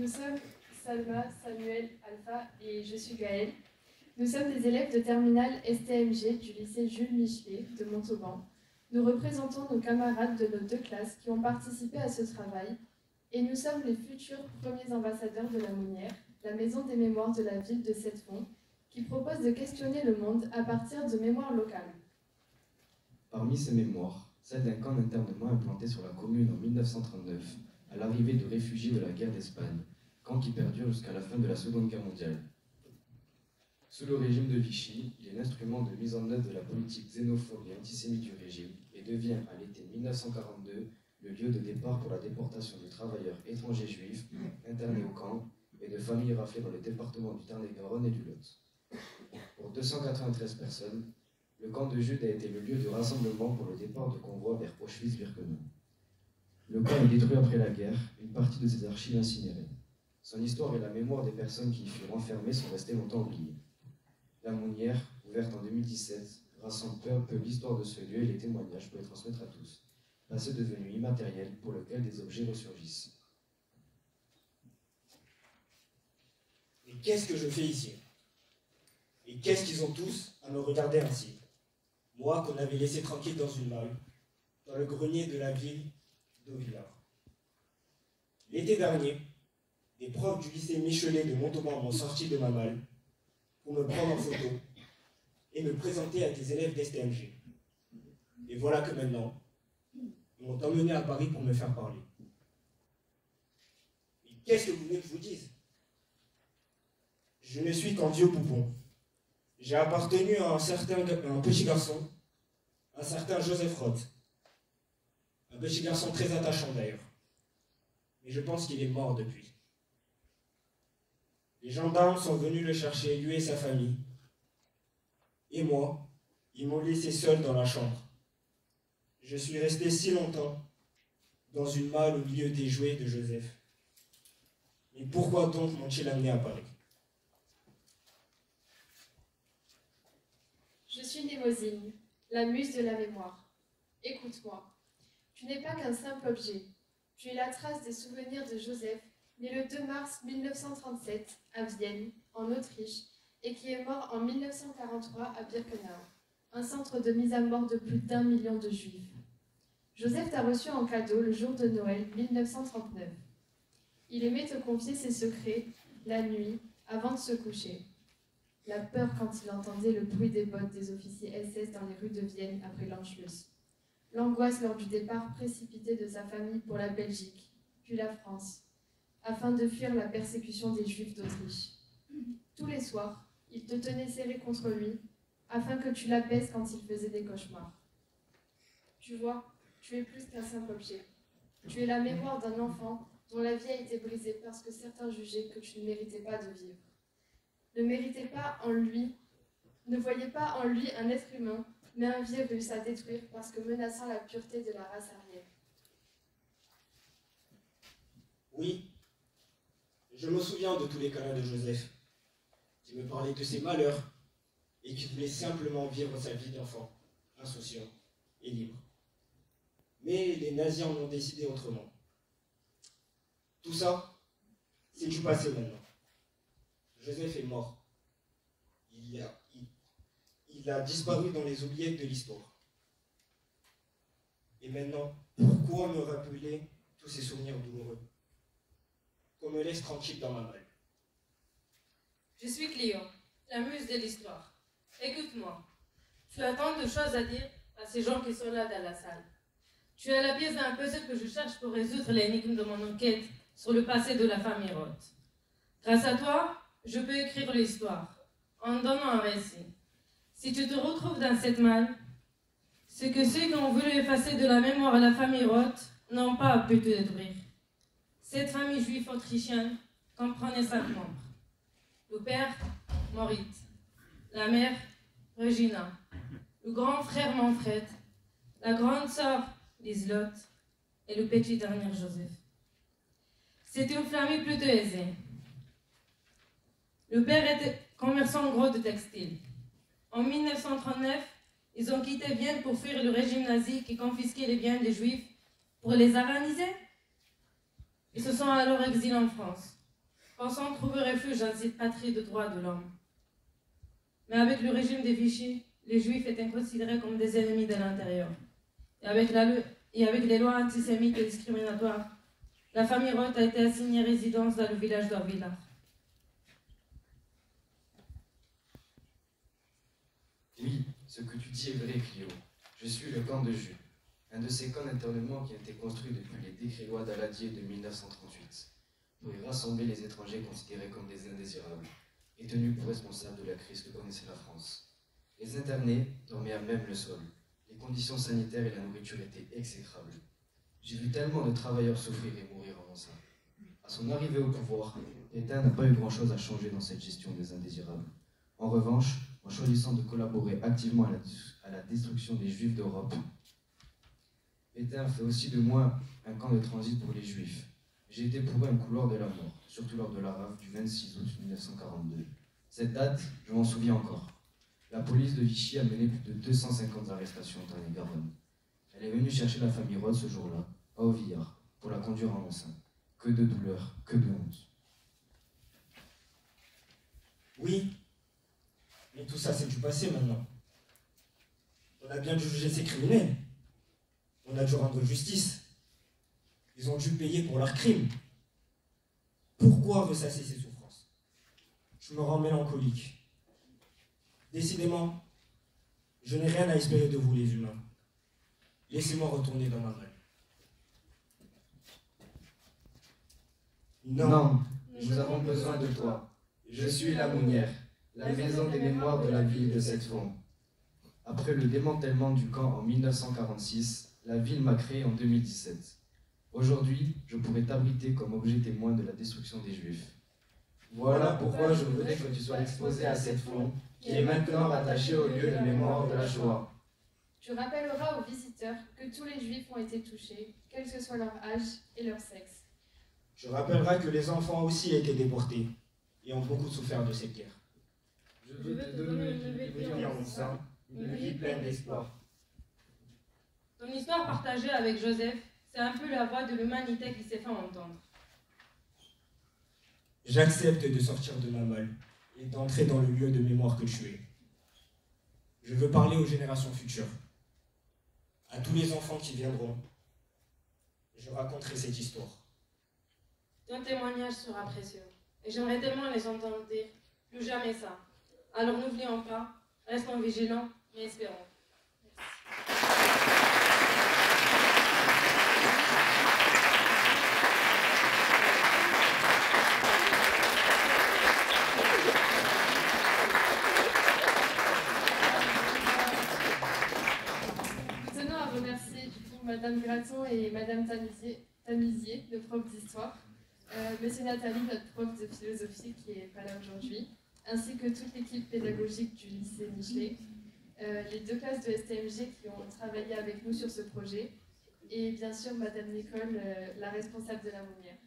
Nous sommes Salma, Samuel, Alpha et je suis Gaëlle. Nous sommes des élèves de terminale STMG du lycée Jules Michelet de Montauban. Nous représentons nos camarades de nos deux classes qui ont participé à ce travail et nous sommes les futurs premiers ambassadeurs de la Mounière, la maison des mémoires de la ville de Sept-Fonds, qui propose de questionner le monde à partir de mémoires locales. Parmi ces mémoires, celle d'un camp d'internement implanté sur la commune en 1939, à l'arrivée de réfugiés de la guerre d'Espagne, camp qui perdure jusqu'à la fin de la Seconde Guerre mondiale. Sous le régime de Vichy, il est l'instrument de mise en œuvre de la politique xénophobe et antisémite du régime et devient, à l'été 1942, le lieu de départ pour la déportation de travailleurs étrangers juifs internés au camp et de familles raflées dans les départements du Tarn-et-Garonne et du Lot. Pour 293 personnes, le camp de Jude a été le lieu de rassemblement pour le départ de convois vers Auschwitz-Birkenau. Le camp est détruit après la guerre, une partie de ses archives incinérées. Son histoire et la mémoire des personnes qui y furent enfermées sont restées longtemps oubliées. La Mounière, ouverte en 2017, rassemble peu à peu l'histoire de ce lieu et les témoignages pour les transmettre à tous, passé devenu immatériel pour lequel des objets ressurgissent. Mais qu'est-ce que je fais ici? Et qu'est-ce qu'ils ont tous à me regarder ainsi? Moi qu'on avait laissé tranquille dans une malle, dans le grenier de la ville d'Auvillard. L'été dernier, des profs du lycée Michelet de Montauban m'ont sorti de ma malle pour me prendre en photo et me présenter à des élèves d'STMG. Et voilà que maintenant, ils m'ont emmené à Paris pour me faire parler. Et qu'est-ce que vous voulez que je vous dise? Je ne suis qu'un vieux poupon. J'ai appartenu à un petit garçon, un certain Joseph Roth. Un petit garçon très attachant d'ailleurs. Mais je pense qu'il est mort depuis. Les gendarmes sont venus le chercher, lui et sa famille. Et moi, ils m'ont laissé seul dans la chambre. Je suis resté si longtemps dans une malle au milieu des jouets de Joseph. Mais pourquoi donc m'ont-ils amené à Paris? Je suis Némosine, la muse de la mémoire. Écoute-moi, tu n'es pas qu'un simple objet. Tu es la trace des souvenirs de Joseph, né le 2 mars 1937 à Vienne, en Autriche, et qui est mort en 1943 à Birkenau, un centre de mise à mort de plus d'1 million de juifs. Joseph t'a reçu en cadeau le jour de Noël 1939. Il aimait te confier ses secrets, la nuit, avant de se coucher. La peur quand il entendait le bruit des bottes des officiers SS dans les rues de Vienne après l'Anschluss. L'angoisse lors du départ précipité de sa famille pour la Belgique, puis la France, afin de fuir la persécution des Juifs d'Autriche. Tous les soirs, il te tenait serré contre lui, afin que tu l'apaises quand il faisait des cauchemars. Tu vois, tu es plus qu'un simple objet. Tu es la mémoire d'un enfant dont la vie a été brisée parce que certains jugeaient que tu ne méritais pas de vivre. Ne voyez pas en lui un être humain, mais un virus à détruire parce que menaçant la pureté de la race aryenne. Oui, je me souviens de tous les câlins de Joseph, qui me parlait de ses malheurs et qui voulait simplement vivre sa vie d'enfant, insouciant et libre. Mais les nazis en ont décidé autrement. Tout ça, c'est du passé maintenant. Joseph est mort. Il a disparu dans les oubliettes de l'histoire. Et maintenant, pourquoi me rappeler tous ces souvenirs douloureux? Qu'on me laisse tranquille dans ma malle. Je suis Cléo, la muse de l'histoire. Écoute-moi, tu as tant de choses à dire à ces gens qui sont là dans la salle. Tu es la pièce d'un puzzle que je cherche pour résoudre l'énigme de mon enquête sur le passé de la famille Roth. Grâce à toi, je peux écrire l'histoire, en donnant un récit. Si tu te retrouves dans cette malle, c'est que ceux qui ont voulu effacer de la mémoire la famille Roth n'ont pas pu te détruire. Cette famille juive autrichienne comprenait 5 membres. Le père, Moritz. La mère, Regina. Le grand frère, Manfred. La grande sœur, Liselotte. Et le petit dernier, Joseph. C'était une famille plutôt aisée. Le père était commerçant gros de textile. En 1939, ils ont quitté Vienne pour fuir le régime nazi qui confisquait les biens des Juifs pour les araniser. Ils se sont alors exilés en France. pensant trouver refuge dans cette patrie de droits de l'homme. Mais avec le régime des Vichy, les Juifs étaient considérés comme des ennemis de l'intérieur. Et avec les lois antisémites et discriminatoires, la famille Roth a été assignée résidence dans le village d'Orvillard. Oui, ce que tu dis est vrai, Clio. Je suis le camp de Jules, un de ces camps d'internement qui a été construit depuis les décrets-lois d'Aladier de 1938, pour y rassembler les étrangers considérés comme des indésirables et tenus pour responsables de la crise que connaissait la France. Les internés dormaient à même le sol. Les conditions sanitaires et la nourriture étaient exécrables. J'ai vu tellement de travailleurs souffrir et mourir en ça. À son arrivée au pouvoir, Pétain n'a pas eu grand-chose à changer dans cette gestion des indésirables. En revanche, en choisissant de collaborer activement à la destruction des Juifs d'Europe, Pétain fait aussi de moi un camp de transit pour les Juifs. J'ai été pour eux un couloir de la mort, surtout lors de la rafle du 26 août 1942. Cette date, je m'en souviens encore. La police de Vichy a mené plus de 250 arrestations en Tarn-et-Garonne. Elle est venue chercher la famille Roth ce jour-là, à Auvillard, pour la conduire en enceinte. Que de douleur, que de honte. Oui, mais tout ça c'est du passé maintenant. On a bien dû juger ces criminels. On a dû rendre justice. Ils ont dû payer pour leurs crimes. Pourquoi ressasser ces souffrances? Je me rends mélancolique. Décidément, je n'ai rien à espérer de vous les humains. Laissez-moi retourner dans ma malle. Non, nous avons besoin de toi. Je suis la Mounière, la maison des mémoires de la ville de Sept-Fonds. Après le démantèlement du camp en 1946, la ville m'a créé en 2017. Aujourd'hui, je pourrais t'abriter comme objet témoin de la destruction des Juifs. Voilà pourquoi je voudrais que tu sois exposé à Sept-Fonds, qui est maintenant rattaché au lieu de mémoire de la Shoah. Tu rappelleras aux visiteurs que tous les Juifs ont été touchés, quel que soit leur âge et leur sexe. Je rappellerai que les enfants aussi étaient déportés et ont beaucoup souffert de cette guerre. Je veux te donner une vie en sein, une vie pleine d'espoir. Ton histoire partagée avec Joseph, c'est un peu la voix de l'humanité qui s'est fait entendre. J'accepte de sortir de ma malle et d'entrer dans le lieu de mémoire que tu es. Je veux parler aux générations futures, à tous les enfants qui viendront. Je raconterai cette histoire. Ton témoignage sera précieux, et j'aimerais tellement les entendre dire plus jamais ça. Alors n'oublions pas, restons vigilants, mais espérons. Nous tenons à remercier Madame Graton et Madame Tamisier, nos profs d'histoire, Monsieur Nathalie, notre prof de philosophie qui n'est pas là aujourd'hui, ainsi que toute l'équipe pédagogique du lycée Michelet, les deux classes de STMG qui ont travaillé avec nous sur ce projet, et bien sûr Madame Nicole, la responsable de la Mounière.